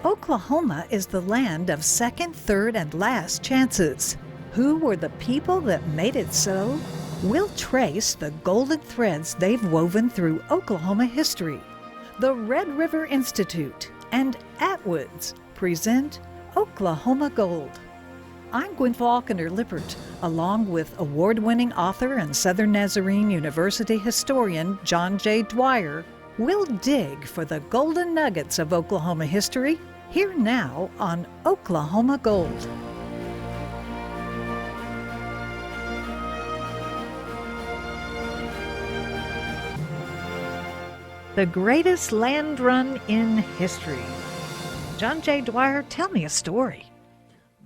Oklahoma is the land of second, third, and last chances. Who were the people that made it so? We'll trace the golden threads they've woven through Oklahoma history. The Red River Institute and Atwoods present Oklahoma Gold. I'm Gwin Faulconer-Lippert, along with award-winning author and Southern Nazarene University historian John J. Dwyer. We'll dig for the golden nuggets of Oklahoma history, here now on Oklahoma Gold. The greatest land run in history. John J. Dwyer, tell me a story.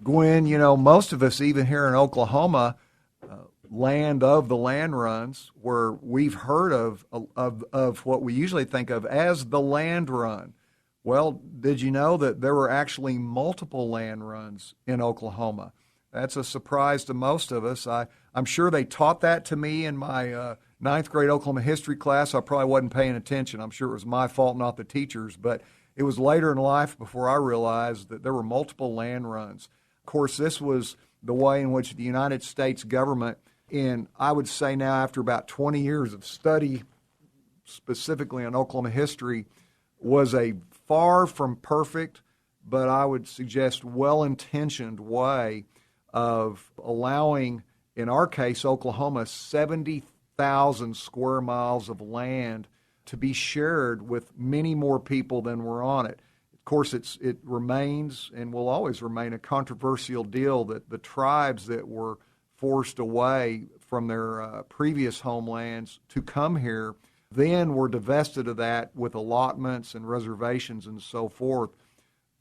Gwin, most of us, even here in Oklahoma, land of the land runs, where we've heard of what we usually think of as the land run. Well, did you know that there were actually multiple land runs in Oklahoma? That's a surprise to most of us. I'm sure they taught that to me in my ninth grade Oklahoma history class. I probably wasn't paying attention. I'm sure it was my fault, not the teachers. But it was later in life before I realized that there were multiple land runs. Of course, this was the way in which the United States government, and I would say now after about 20 years of study, specifically on Oklahoma history, was a far from perfect, but I would suggest well-intentioned way of allowing, in our case, Oklahoma, 70,000 square miles of land to be shared with many more people than were on it. Of course, it remains and will always remain a controversial deal that the tribes that were forced away from their previous homelands to come here then were divested of that with allotments and reservations and so forth.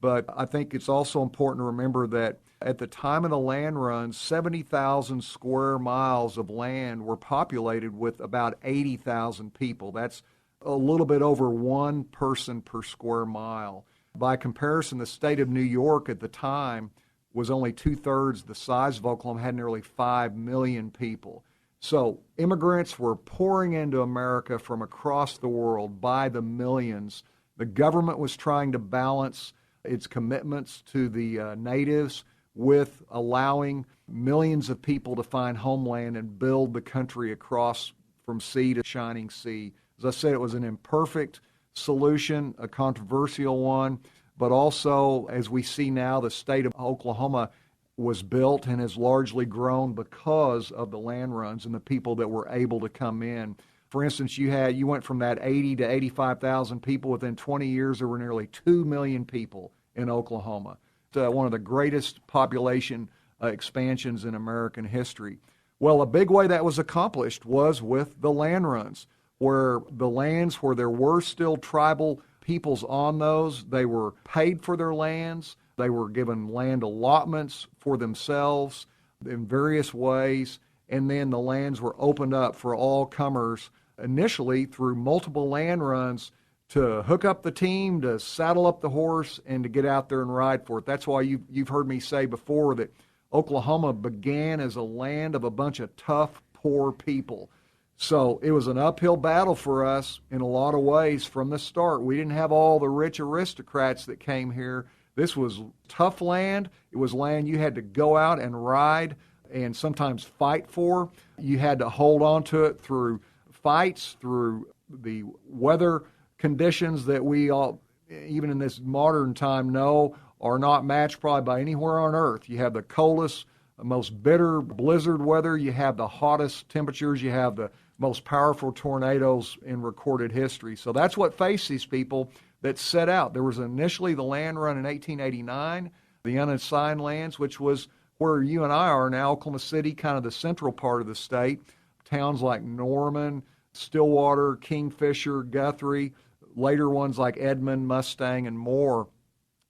But I think it's also important to remember that at the time of the land runs, 70,000 square miles of land were populated with about 80,000 people. That's a little bit over one person per square mile. By comparison, the state of New York at the time was only two-thirds the size of Oklahoma, had nearly 5 million people. So immigrants were pouring into America from across the world by the millions. The government was trying to balance its commitments to the natives with allowing millions of people to find homeland and build the country across from sea to shining sea. As I said, it was an imperfect solution, a controversial one, but also, as we see now, the state of Oklahoma was built and has largely grown because of the land runs and the people that were able to come in. For instance, you went from that 80 to 85,000 people. Within 20 years, there were nearly 2 million people in Oklahoma. It's one of the greatest population expansions in American history. Well, a big way that was accomplished was with the land runs, where the lands where there were still tribal peoples on those, they were paid for their lands. They were given land allotments for themselves in various ways, and then the lands were opened up for all comers initially through multiple land runs to hook up the team, to saddle up the horse, and to get out there and ride for it. That's why you've heard me say before that Oklahoma began as a land of a bunch of tough, poor people. So it was an uphill battle for us in a lot of ways from the start. We didn't have all the rich aristocrats that came here. This was tough land. It was land you had to go out and ride and sometimes fight for. You had to hold on to it through fights, through the weather conditions that we all, even in this modern time, know are not matched probably by anywhere on earth. You have the coldest, most bitter blizzard weather. You have the hottest temperatures. You have the most powerful tornadoes in recorded history. So that's what faced these people that set out. There was initially the land run in 1889, the unassigned lands, which was where you and I are now, Oklahoma City, kind of the central part of the state. Towns like Norman, Stillwater, Kingfisher, Guthrie, later ones like Edmond, Mustang, and more.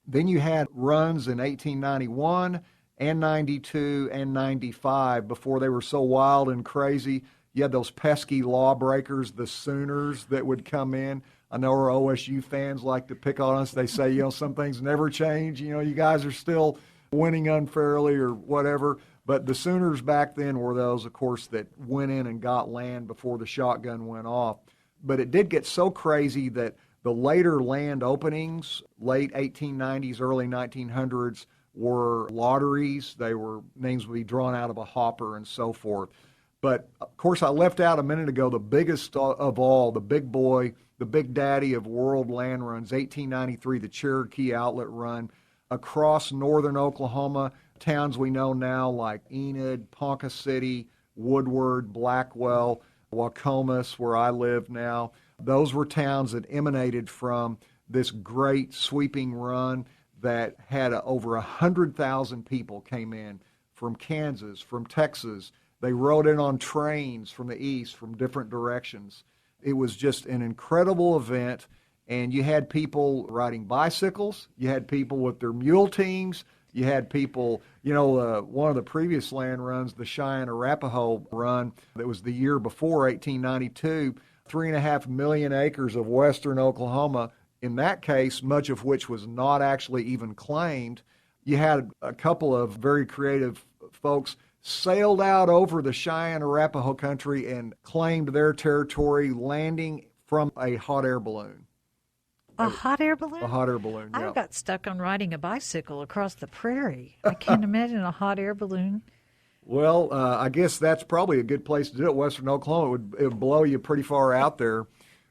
Then you had runs in 1891 and 92 and 95 before they were so wild and crazy. You had those pesky lawbreakers, the Sooners, that would come in. I know our OSU fans like to pick on us. They say, some things never change. You guys are still winning unfairly or whatever. But the Sooners back then were those, of course, that went in and got land before the shotgun went off. But it did get so crazy that The later land openings, late 1890s, early 1900s, were lotteries. They were names would be drawn out of a hopper and so forth. But of course, I left out a minute ago the biggest of all, the big boy, the big daddy of world land runs, 1893, the Cherokee Outlet Run across northern Oklahoma, towns we know now like Enid, Ponca City, Woodward, Blackwell, Wacomas, where I live now. Those were towns that emanated from this great sweeping run that had over 100,000 people came in from Kansas, from Texas. They rode in on trains from the east, from different directions. It was just an incredible event, and you had people riding bicycles. You had people with their mule teams. You had people, one of the previous land runs, the Cheyenne-Arapahoe run, that was the year before 1892, 3.5 million acres of western Oklahoma, in that case, much of which was not actually even claimed. You had a couple of very creative folks sailed out over the Cheyenne-Arapahoe country and claimed their territory, landing from a hot air balloon. A hot air balloon? A hot air balloon, yeah. I got stuck on riding a bicycle across the prairie. I can't imagine a hot air balloon. Well, I guess that's probably a good place to do it. Western Oklahoma, it would blow you pretty far out there.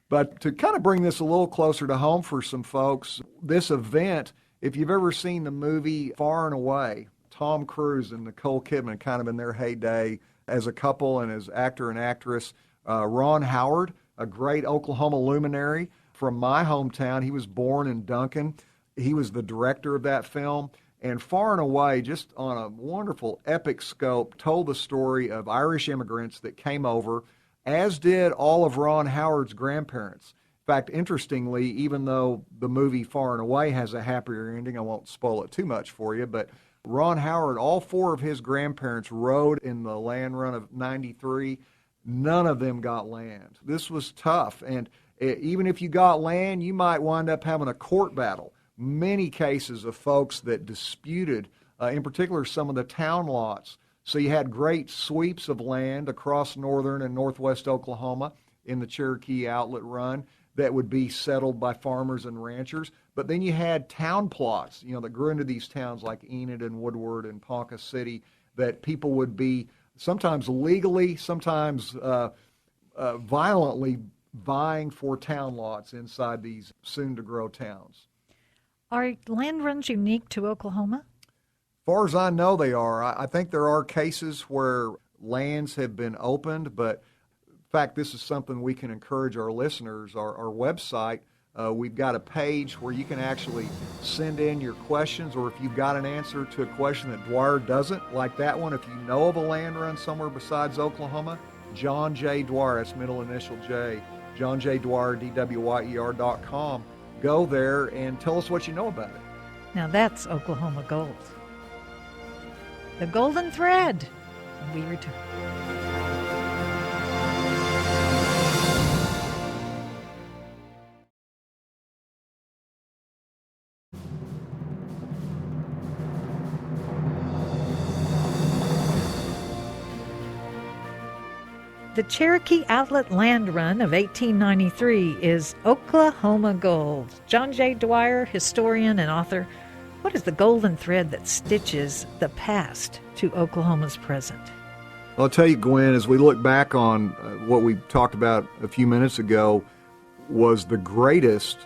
But to kind of bring this a little closer to home for some folks, this event, if you've ever seen the movie Far and Away, Tom Cruise and Nicole Kidman kind of in their heyday as a couple and as actor and actress. Ron Howard, a great Oklahoma luminary from my hometown. He was born in Duncan. He was the director of that film. And Far and Away, just on a wonderful epic scope, told the story of Irish immigrants that came over, as did all of Ron Howard's grandparents. In fact, interestingly, even though the movie Far and Away has a happier ending, I won't spoil it too much for you, but Ron Howard, all four of his grandparents rode in the land run of 93. None of them got land. This was tough, and even if you got land, you might wind up having a court battle. Many cases of folks that disputed, in particular, some of the town lots. So you had great sweeps of land across northern and northwest Oklahoma in the Cherokee Outlet Run that would be settled by farmers and ranchers. But then you had town plots, that grew into these towns like Enid and Woodward and Ponca City that people would be sometimes legally, sometimes violently vying for town lots inside these soon-to-grow towns. Are land runs unique to Oklahoma? As far as I know, they are. I think there are cases where lands have been opened, but in fact, this is something we can encourage our listeners. Our website, we've got a page where you can actually send in your questions, or if you've got an answer to a question that Dwyer doesn't, like that one, if you know of a land run somewhere besides Oklahoma, John J. Dwyer, that's middle initial J, John J. Dwyer, DWYER.com. Go there and tell us what you know about it. Now that's Oklahoma gold. The golden thread. When we return. The Cherokee Outlet Land Run of 1893 is Oklahoma gold. John J. Dwyer, historian and author. What is the golden thread that stitches the past to Oklahoma's present? I'll tell you, Gwin, as we look back on what we talked about a few minutes ago, was the greatest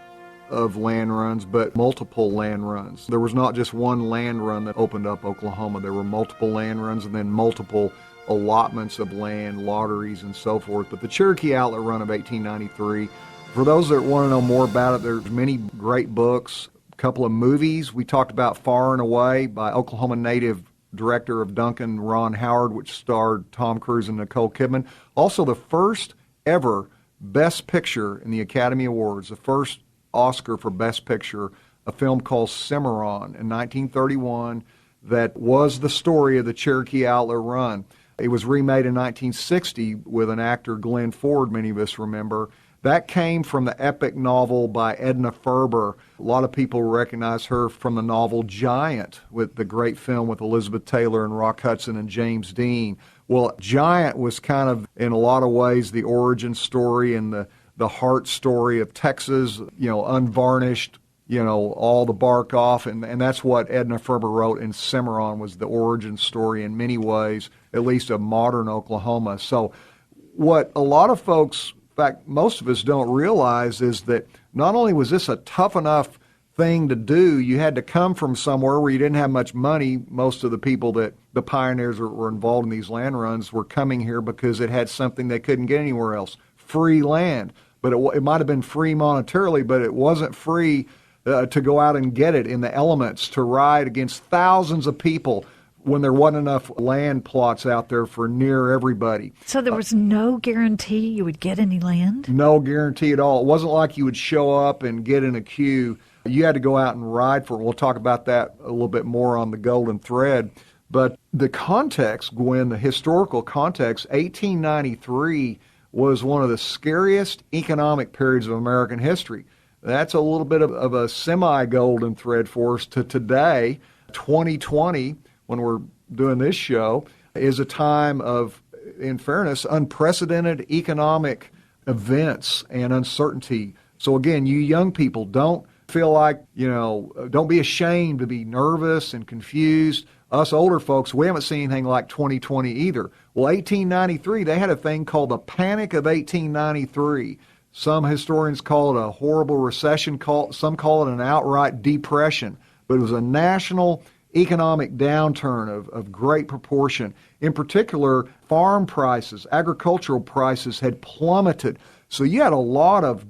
of land runs, but multiple land runs. There was not just one land run that opened up Oklahoma. There were multiple land runs and then multiple allotments of land, lotteries, and so forth. But the Cherokee Outlet Run of 1893, for those that want to know more about it, there's many great books, a couple of movies. We talked about Far and Away by Oklahoma native director of Duncan, Ron Howard, which starred Tom Cruise and Nicole Kidman. Also the first ever Best Picture in the Academy Awards, the first Oscar for Best Picture, a film called Cimarron in 1931 that was the story of the Cherokee Outlet Run. It was remade in 1960 with an actor, Glenn Ford, many of us remember. That came from the epic novel by Edna Ferber. A lot of people recognize her from the novel Giant, with the great film with Elizabeth Taylor and Rock Hudson and James Dean. Well, Giant was kind of, in a lot of ways, the origin story and the the heart story of Texas, unvarnished, all the bark off. And that's what Edna Ferber wrote in Cimarron, was the origin story in many ways, at least of modern Oklahoma. So what a lot of folks, in fact, most of us don't realize, is that not only was this a tough enough thing to do, you had to come from somewhere where you didn't have much money. Most of the people that the pioneers were involved in these land runs were coming here because it had something they couldn't get anywhere else, free land. But it might have been free monetarily, but it wasn't free to go out and get it in the elements, to ride against thousands of people when there wasn't enough land plots out there for near everybody. So there was no guarantee you would get any land? No guarantee at all. It wasn't like you would show up and get in a queue. You had to go out and ride for it. We'll talk about that a little bit more on the Golden Thread. But the context, Gwin, the historical context, 1893 was one of the scariest economic periods of American history. That's a little bit of a semi-golden thread for us to today. 2020, when we're doing this show, is a time of, in fairness, unprecedented economic events and uncertainty. So again, you young people, don't feel like, don't be ashamed to be nervous and confused. Us older folks, we haven't seen anything like 2020 either. Well, 1893, they had a thing called the Panic of 1893. Some historians call it a horrible recession, some call it an outright depression. But it was a national economic downturn of great proportion. In particular, farm prices, agricultural prices had plummeted. So you had a lot of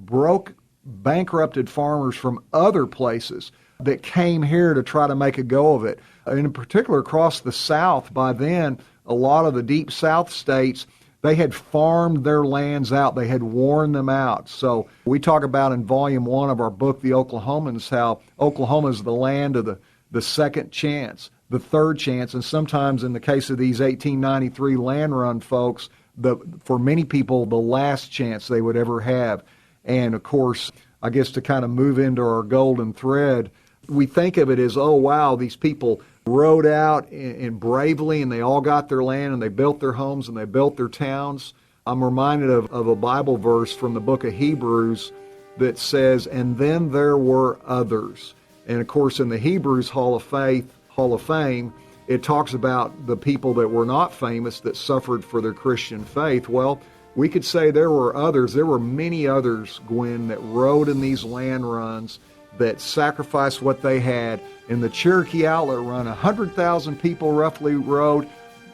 bankrupted farmers from other places that came here to try to make a go of it. And in particular, across the South, by then, a lot of the deep South states, they had farmed their lands out. They had worn them out. So we talk about in Volume 1 of our book, The Oklahomans, how Oklahoma is the land of the second chance, the third chance, and sometimes in the case of these 1893 land run folks, for many people, the last chance they would ever have. And of course, I guess to kind of move into our golden thread, we think of it as, oh wow, these people rode out and bravely, and they all got their land, and they built their homes, and they built their towns. I'm reminded of a Bible verse from the book of Hebrews that says, and then there were others. And of course, in the Hebrews Hall of Fame, it talks about the people that were not famous that suffered for their Christian faith. Well, we could say there were others. There were many others, Gwin, that rode in these land runs, that sacrificed what they had. In the Cherokee Outlet Run, 100,000 people roughly rode.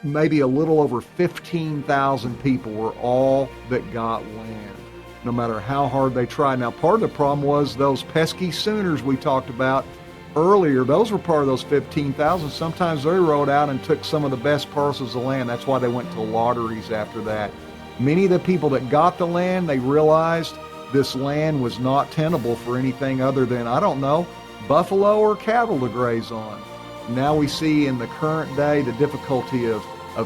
Maybe a little over 15,000 people were all that got land, no matter how hard they tried. Now, part of the problem was those pesky Sooners we talked about earlier. Those were part of those 15,000. Sometimes they rode out and took some of the best parcels of land. That's why they went to lotteries after that. Many of the people that got the land, they realized this land was not tenable for anything other than, buffalo or cattle to graze on. Now we see in the current day the difficulty of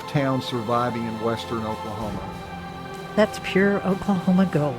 towns surviving in western Oklahoma. That's pure Oklahoma gold.